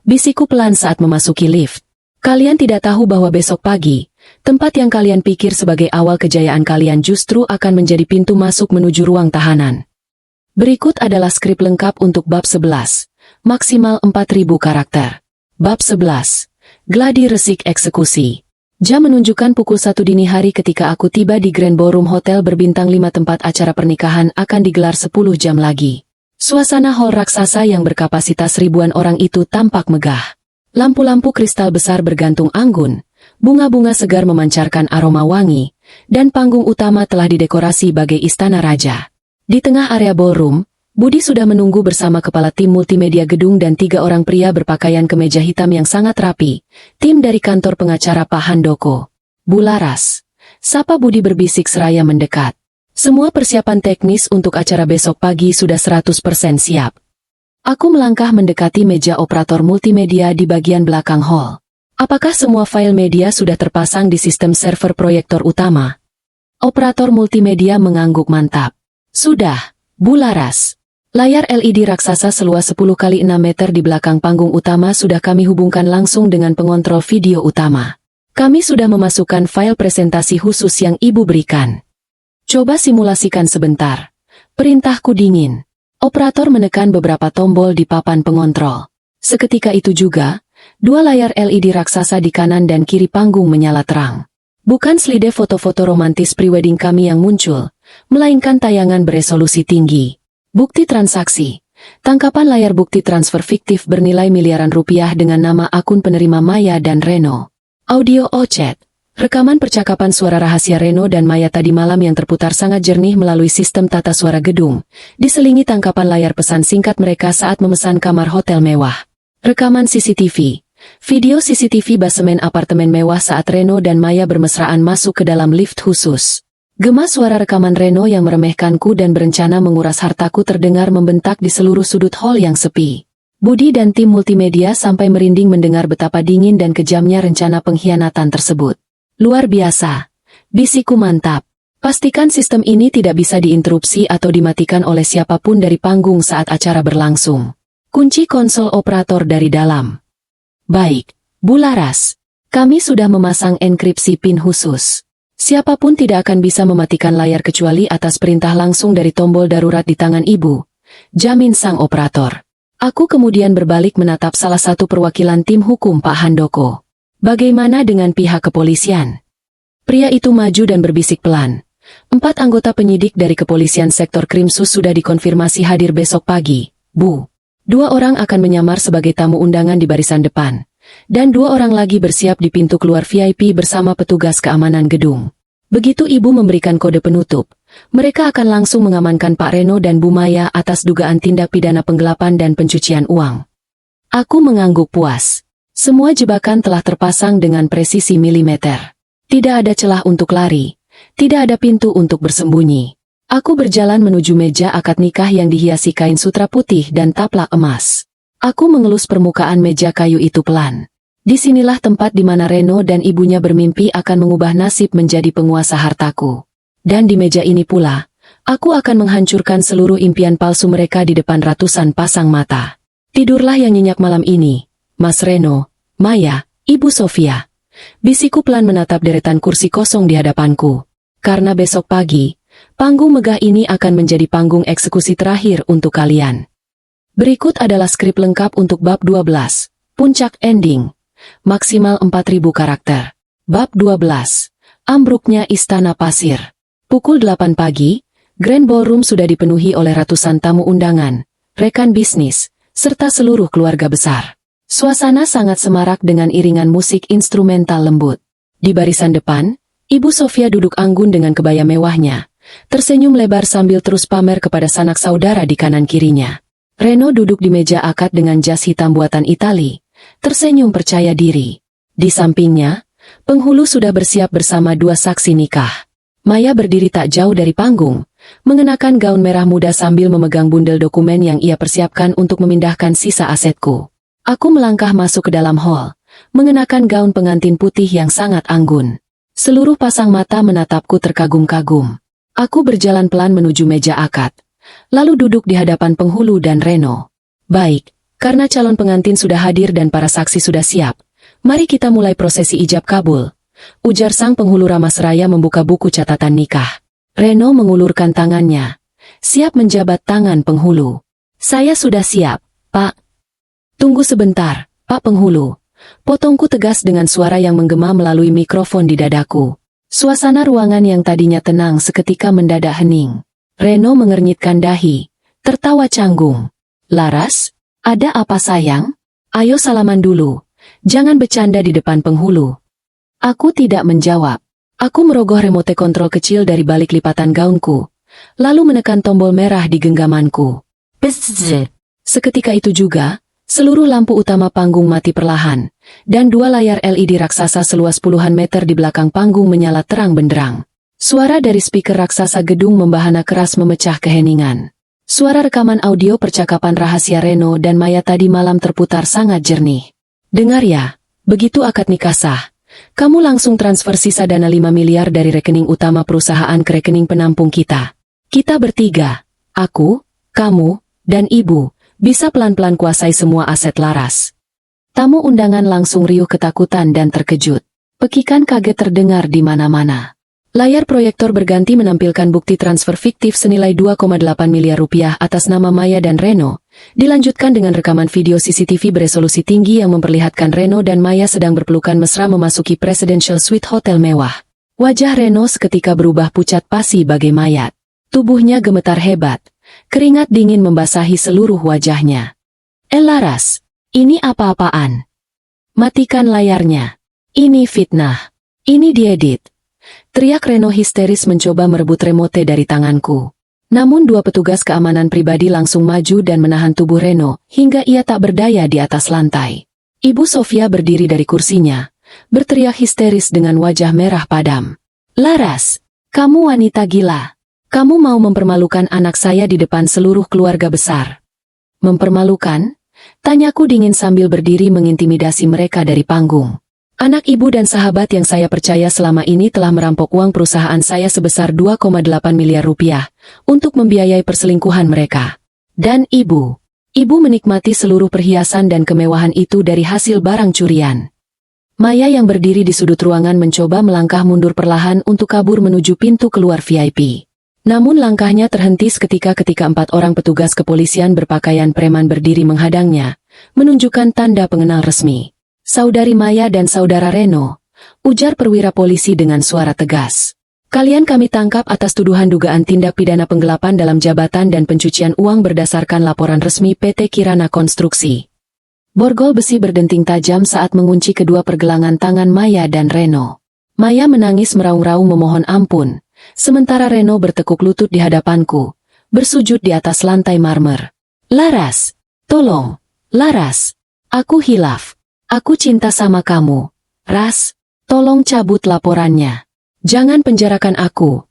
Bisikku pelan saat memasuki lift. Kalian tidak tahu bahwa besok pagi, tempat yang kalian pikir sebagai awal kejayaan kalian justru akan menjadi pintu masuk menuju ruang tahanan. Berikut adalah skrip lengkap untuk bab 11, maksimal 4.000 karakter. Bab 11, Gladi Resik Eksekusi. Jam menunjukkan pukul 1 dini hari ketika aku tiba di Grand Ballroom Hotel berbintang 5 tempat acara pernikahan akan digelar 10 jam lagi. Suasana hall raksasa yang berkapasitas ribuan orang itu tampak megah. Lampu-lampu kristal besar bergantung anggun, bunga-bunga segar memancarkan aroma wangi, dan panggung utama telah didekorasi bagai istana raja. Di tengah area ballroom, Budi sudah menunggu bersama kepala tim multimedia gedung dan 3 orang pria berpakaian kemeja hitam yang sangat rapi, tim dari kantor pengacara Pak Handoko. Bu Laras, sapa Budi berbisik seraya mendekat. Semua persiapan teknis untuk acara besok pagi sudah 100% siap. Aku melangkah mendekati meja operator multimedia di bagian belakang hall. Apakah semua file media sudah terpasang di sistem server proyektor utama? Operator multimedia mengangguk mantap. Sudah, Bu Laras. Layar LED raksasa seluas 10 kali 6 meter di belakang panggung utama sudah kami hubungkan langsung dengan pengontrol video utama. Kami sudah memasukkan file presentasi khusus yang Ibu berikan. Coba simulasikan sebentar. Perintahku dingin. Operator menekan beberapa tombol di papan pengontrol. Seketika itu juga, 2 layar LED raksasa di kanan dan kiri panggung menyala terang. Bukan slide foto-foto romantis prewedding kami yang muncul, melainkan tayangan beresolusi tinggi. Bukti transaksi. Tangkapan layar bukti transfer fiktif bernilai miliaran rupiah dengan nama akun penerima Maya dan Reno. Audio chat. Rekaman percakapan suara rahasia Reno dan Maya tadi malam yang terputar sangat jernih melalui sistem tata suara gedung, diselingi tangkapan layar pesan singkat mereka saat memesan kamar hotel mewah. Rekaman CCTV. Video CCTV basemen apartemen mewah saat Reno dan Maya bermesraan masuk ke dalam lift khusus. Gema suara rekaman Reno yang meremehkanku dan berencana menguras hartaku terdengar membentak di seluruh sudut hall yang sepi. Budi dan tim multimedia sampai merinding mendengar betapa dingin dan kejamnya rencana pengkhianatan tersebut. Luar biasa. Bisikku mantap. Pastikan sistem ini tidak bisa diinterupsi atau dimatikan oleh siapapun dari panggung saat acara berlangsung. Kunci konsol operator dari dalam. Baik, Bu Laras. Kami sudah memasang enkripsi PIN khusus. Siapapun tidak akan bisa mematikan layar kecuali atas perintah langsung dari tombol darurat di tangan Ibu. Jamin sang operator. Aku kemudian berbalik menatap salah satu perwakilan tim hukum Pak Handoko. Bagaimana dengan pihak kepolisian? Pria itu maju dan berbisik pelan. 4 anggota penyidik dari kepolisian sektor Krimsus sudah dikonfirmasi hadir besok pagi, Bu. 2 orang akan menyamar sebagai tamu undangan di barisan depan. Dan 2 orang lagi bersiap di pintu keluar VIP bersama petugas keamanan gedung. Begitu Ibu memberikan kode penutup, mereka akan langsung mengamankan Pak Reno dan Bu Maya atas dugaan tindak pidana penggelapan dan pencucian uang. Aku mengangguk puas. Semua jebakan telah terpasang dengan presisi milimeter. Tidak ada celah untuk lari. Tidak ada pintu untuk bersembunyi. Aku berjalan menuju meja akad nikah yang dihiasi kain sutra putih dan taplak emas. Aku mengelus permukaan meja kayu itu pelan. Disinilah tempat di mana Reno dan ibunya bermimpi akan mengubah nasib menjadi penguasa hartaku. Dan di meja ini pula, aku akan menghancurkan seluruh impian palsu mereka di depan ratusan pasang mata. Tidurlah yang nyenyak malam ini, Mas Reno, Maya, Ibu Sofia. Bisikku pelan menatap deretan kursi kosong di hadapanku. Karena besok pagi, panggung megah ini akan menjadi panggung eksekusi terakhir untuk kalian. Berikut adalah skrip lengkap untuk bab 12, Puncak Ending. Maksimal 4.000 karakter. Bab 12, Ambruknya Istana Pasir. Pukul 8 pagi, Grand Ballroom sudah dipenuhi oleh ratusan tamu undangan, rekan bisnis, serta seluruh keluarga besar. Suasana sangat semarak dengan iringan musik instrumental lembut. Di barisan depan, Ibu Sofia duduk anggun dengan kebaya mewahnya, tersenyum lebar sambil terus pamer kepada sanak saudara di kanan kirinya. Reno duduk di meja akad dengan jas hitam buatan Itali, tersenyum percaya diri. Di sampingnya, penghulu sudah bersiap bersama dua saksi nikah. Maya berdiri tak jauh dari panggung, mengenakan gaun merah muda sambil memegang bundel dokumen yang ia persiapkan untuk memindahkan sisa asetku. Aku melangkah masuk ke dalam hall, mengenakan gaun pengantin putih yang sangat anggun. Seluruh pasang mata menatapku terkagum-kagum. Aku berjalan pelan menuju meja akad, lalu duduk di hadapan penghulu dan Reno. Baik, karena calon pengantin sudah hadir dan para saksi sudah siap, mari kita mulai prosesi ijab kabul, ujar sang penghulu ramah seraya membuka buku catatan nikah. Reno mengulurkan tangannya, siap menjabat tangan penghulu. Saya sudah siap, Pak. Tunggu sebentar, Pak Penghulu. Potongku tegas dengan suara yang menggema melalui mikrofon di dadaku. Suasana ruangan yang tadinya tenang seketika mendadak hening. Reno mengernyitkan dahi, tertawa canggung. Laras, ada apa sayang? Ayo salaman dulu, jangan bercanda di depan penghulu. Aku tidak menjawab. Aku merogoh remote kontrol kecil dari balik lipatan gaunku, lalu menekan tombol merah di genggamanku. Pzzz. Seketika itu juga, seluruh lampu utama panggung mati perlahan, dan dua layar LED raksasa seluas puluhan meter di belakang panggung menyala terang benderang. Suara dari speaker raksasa gedung membahana keras memecah keheningan. Suara rekaman audio percakapan rahasia Reno dan Maya tadi malam terputar sangat jernih. Dengar ya, begitu akad nikah sah, kamu langsung transfer sisa dana 5 miliar dari rekening utama perusahaan ke rekening penampung kita. Kita bertiga, aku, kamu, dan ibu, bisa pelan-pelan kuasai semua aset Laras. Tamu undangan langsung riuh ketakutan dan terkejut. Pekikan kaget terdengar di mana-mana. Layar proyektor berganti menampilkan bukti transfer fiktif senilai 2,8 miliar rupiah atas nama Maya dan Reno, dilanjutkan dengan rekaman video CCTV beresolusi tinggi yang memperlihatkan Reno dan Maya sedang berpelukan mesra memasuki Presidential Suite hotel mewah. Wajah Reno seketika berubah pucat pasi bagai mayat. Tubuhnya gemetar hebat. Keringat dingin membasahi seluruh wajahnya. Laras, ini apa-apaan? Matikan layarnya. Ini fitnah. Ini diedit. Teriak Reno histeris mencoba merebut remote dari tanganku. Namun dua petugas keamanan pribadi langsung maju dan menahan tubuh Reno, hingga ia tak berdaya di atas lantai. Ibu Sofia berdiri dari kursinya, berteriak histeris dengan wajah merah padam. Laras, kamu wanita gila. Kamu mau mempermalukan anak saya di depan seluruh keluarga besar. Mempermalukan? Tanyaku dingin sambil berdiri mengintimidasi mereka dari panggung. Anak ibu dan sahabat yang saya percaya selama ini telah merampok uang perusahaan saya sebesar 2,8 miliar rupiah untuk membiayai perselingkuhan mereka. Dan ibu menikmati seluruh perhiasan dan kemewahan itu dari hasil barang curian. Maya yang berdiri di sudut ruangan mencoba melangkah mundur perlahan untuk kabur menuju pintu keluar VIP. Namun langkahnya terhenti seketika ketika 4 orang petugas kepolisian berpakaian preman berdiri menghadangnya, menunjukkan tanda pengenal resmi. Saudari Maya dan saudara Reno, ujar perwira polisi dengan suara tegas. Kalian kami tangkap atas tuduhan dugaan tindak pidana penggelapan dalam jabatan dan pencucian uang berdasarkan laporan resmi PT Kirana Konstruksi. Borgol besi berdenting tajam saat mengunci kedua pergelangan tangan Maya dan Reno. Maya menangis meraung-raung memohon ampun, sementara Reno bertekuk lutut di hadapanku, bersujud di atas lantai marmer. Laras, tolong, Laras, aku hilaf. Aku cinta sama kamu. Ras, tolong cabut laporannya. Jangan penjarakan aku.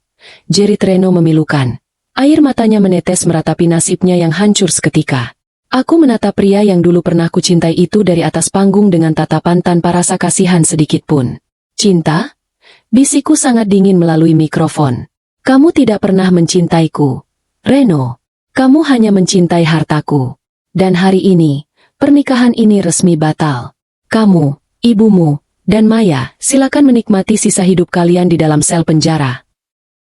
Jerit Reno memilukan. Air matanya menetes meratapi nasibnya yang hancur seketika. Aku menatap pria yang dulu pernah kucintai itu dari atas panggung dengan tatapan tanpa rasa kasihan sedikitpun. Cinta? Bisikku sangat dingin melalui mikrofon. Kamu tidak pernah mencintaiku. Reno, kamu hanya mencintai hartaku. Dan hari ini, pernikahan ini resmi batal. Kamu, ibumu, dan Maya, silakan menikmati sisa hidup kalian di dalam sel penjara.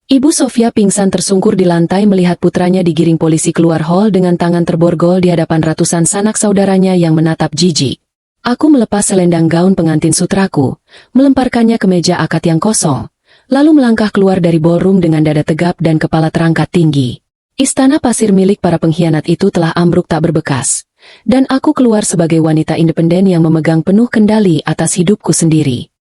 Ibu Sofia pingsan tersungkur di lantai melihat putranya digiring polisi keluar hall dengan tangan terborgol di hadapan ratusan sanak saudaranya yang menatap jijik. Aku melepas selendang gaun pengantin sutraku, melemparkannya ke meja akad yang kosong, lalu melangkah keluar dari ballroom dengan dada tegap dan kepala terangkat tinggi. Istana pasir milik para pengkhianat itu telah ambruk tak berbekas, dan aku keluar sebagai wanita independen yang memegang penuh kendali atas hidupku sendiri.